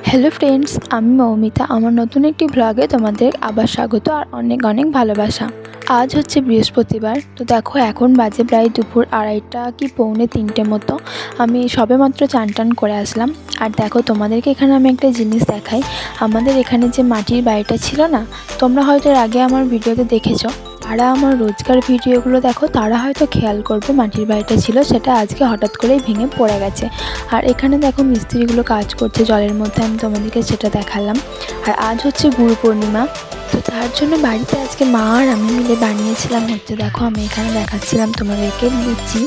Hello friends, আমি মৌমিতা। আমার নতুন একটি ব্লগে তোমাদের আবার স্বাগত আর অনেক অনেক ভালোবাসা। আজ হচ্ছে বৃহস্পতিবার। তো দেখো এখন বাজে প্রায় দুপুর 2:30 কি পৌনে 3টে মতো। আমি সবেমাত্র চান টান করে আসলাম। আর দেখো তোমাদেরকে এখানে আমি একটা জিনিস দেখাই। আমাদের এখানে যে মাটির বাড়িটা ছিল না, তোমরা হয়তো এর আগে আমার ভিডিওতে দেখেছো। যারা আমার রোজকার ভিডিওগুলো দেখো তারা হয়তো খেয়াল করবে মাটির বাড়িটা ছিল, সেটা আজকে হঠাৎ করেই ভেঙে পড়ে গেছে। আর এখানে দেখো মিস্ত্রিগুলো কাজ করছে জলের মধ্যে, আমি তোমাদেরকে সেটা দেখালাম। আর আজ হচ্ছে গুরু পূর্ণিমা, তো তার জন্য বাড়িতে আজকে মা আর আমি মিলে বানিয়েছিলাম হচ্ছে, দেখো আমি এখানে দেখাচ্ছিলাম তোমাদেরকে, লুচি।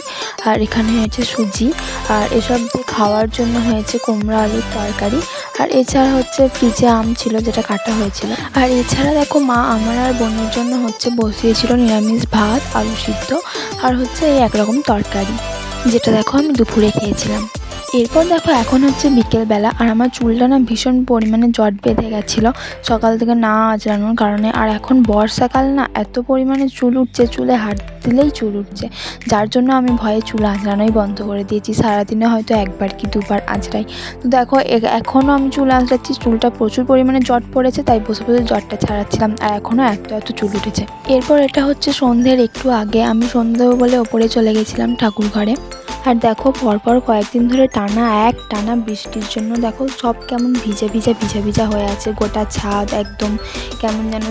আর এখানে হয়েছে সুজি, আর এসব দিয়ে খাওয়ার জন্য হয়েছে কুমড়ো আলুর তরকারি। আর এছাড়া হচ্ছে ফ্রিজে আম ছিল যেটা কাটা হয়েছিল। আর এছাড়া দেখো মা আমার আর বোনের জন্য হচ্ছে বসিয়েছিল নিরামিষ ভাত, আলু সিদ্ধ, আর হচ্ছে এই একরকম তরকারি, যেটা দেখো আমি দুপুরে খেয়েছিলাম। এরপর দেখো এখন হচ্ছে বিকেলবেলা, আর আমার চুলটা না ভীষণ পরিমাণে জট বেঁধে গেছিলো সকাল থেকে না আঁচড়ানোর কারণে। আর এখন বর্ষাকাল না, এত পরিমাণে চুল উঠছে, চুলে হাত দিলেই চুল উঠছে, যার জন্য আমি ভয়ে চুল আঁচড়ানোই বন্ধ করে দিয়েছি। সারাদিনে হয়তো একবার কি দুবার আঁচড়াই। তো দেখো এখনও আমি চুল আঁচড়াচ্ছি, চুলটা প্রচুর পরিমাণে জট পড়েছে, তাই বসে বসে জটটা ছাড়াচ্ছিলাম। আর এখনও এত চুল উঠেছে। এরপর এটা হচ্ছে সন্ধ্যের একটু আগে, আমি সন্ধ্যে বলে ওপরে চলে গেছিলাম ঠাকুর ঘরে। আর দেখো পরপর কয়েকদিন ধরে টানা বৃষ্টির জন্য দেখো সব কেমন ভিজা ভিজা হয়ে আছে। গোটা ছাদ একদম কেমন যেন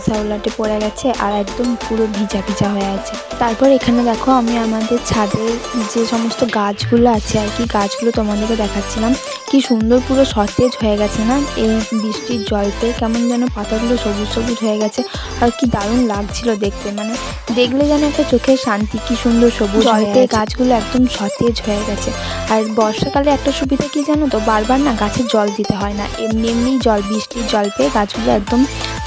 শ্যাওলাটে পড়ে গেছে, আর একদম পুরো ভিজা হয়ে আছে। তারপর এখানে দেখো আমি আমাদের ছাদের যে সমস্ত গাছগুলো আছে আর কি, গাছগুলো তোমাদেরকে দেখাচ্ছিলাম। কি সুন্দর পুরো সতেজ হয়ে গেছে না এই বৃষ্টির জলতে, কেমন যেন পাতাগুলো সবুজ হয়ে গেছে। আর কি দারুণ লাগছিল দেখতে, মানে দেখলে যেন একটা চোখের শান্তি। কি সুন্দর সবুজ জলতে গাছগুলো একদম সতেজ হয়ে গেছে। আর বর্ষাকালে একটা সুবিধা কি জানো তো, বারবার না গাছে জল দিতে হয় না, এমনি বৃষ্টির জল পেয়ে গাছগুলো একদম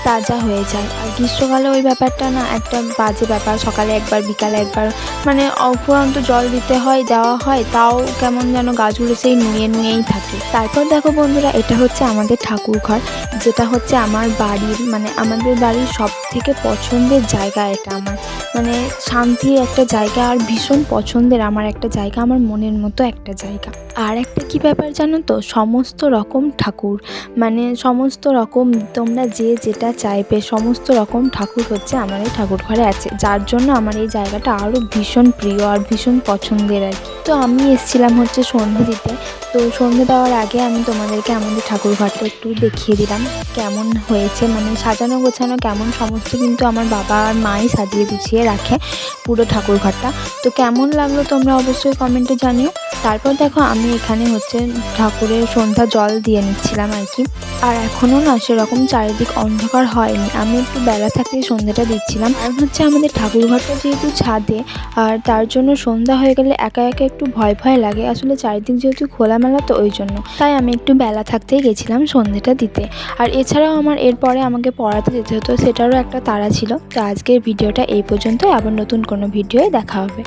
তাজা হয়ে যায়। আর গ্রীষ্মকালে ওই ব্যাপারটা না একটা বাজে ব্যাপার, সকালে একবার বিকালে একবার মানে অফুরন্ত জল দিতে হয়, দেওয়া হয়, তাও কেমন যেন গাছগুলো সেই নুয়েই থাকে। তারপর দেখো বন্ধুরা, এটা হচ্ছে আমাদের ঠাকুর ঘর, যেটা হচ্ছে আমার বাড়ির মানে আমাদের বাড়ির সব থেকে পছন্দের জায়গা। এটা আমার মানে শান্তির একটা জায়গা, আর ভীষণ পছন্দের আমার একটা জায়গা, আমার মনের মতো একটা জায়গা। আর একটা কি ব্যাপার জানো তো, সমস্ত রকম ঠাকুর, মানে সমস্ত রকম তোমরা যে যেটা চাইবে সমস্ত রকম ঠাকুর হচ্ছে আমার এই ঠাকুর ঘরে আছে, যার জন্য আমার এই জায়গাটা আরও ভীষণ প্রিয় আর ভীষণ পছন্দের আর কি। তো আমি এসেছিলাম হচ্ছে সন্ধে দিতে। তো সন্ধে দেওয়ার আগে আমি তোমাদেরকে আমাদের ঠাকুর ঘরটা একটু দেখিয়ে দিলাম কেমন হয়েছে, মানে সাজানো গোছানো কেমন সমস্ত কিন্তু আমার বাবা আর মাই সাজিয়ে গুছিয়ে রাখে পুরো ঠাকুর ঘরটা। তো কেমন লাগলো তোমরা অবশ্যই কমেন্টে জানিও। তারপর দেখো আমি এখানে হচ্ছে ঠাকুরের সন্ধ্যা জল দিয়ে নিচ্ছিলাম আর কি। আর এখনও না সেরকম চারিদিক অন্ধকার হয়নি, আমি একটু বেলা থাকতেই সন্ধ্যাটা দিচ্ছিলাম। কারণ হচ্ছে আমাদের ঠাকুর ঘরটা যেহেতু ছাদে, আর তার জন্য সন্ধ্যা হয়ে গেলে একা একটু ভয় লাগে আসলে, চারিদিক যেহেতু খোলামেলা, তো ওই জন্য তাই আমি একটু বেলা থাকতেই গেছিলাম সন্ধ্যাটা দিতে। আর এছাড়াও আমার এরপরে আমাকে পড়াতে যেতে হতো, সেটারও একটা তাড়া ছিল। তো আজকের ভিডিওটা এই পর্যন্ত, আবার নতুন কোনো ভিডিওয় দেখা হবে।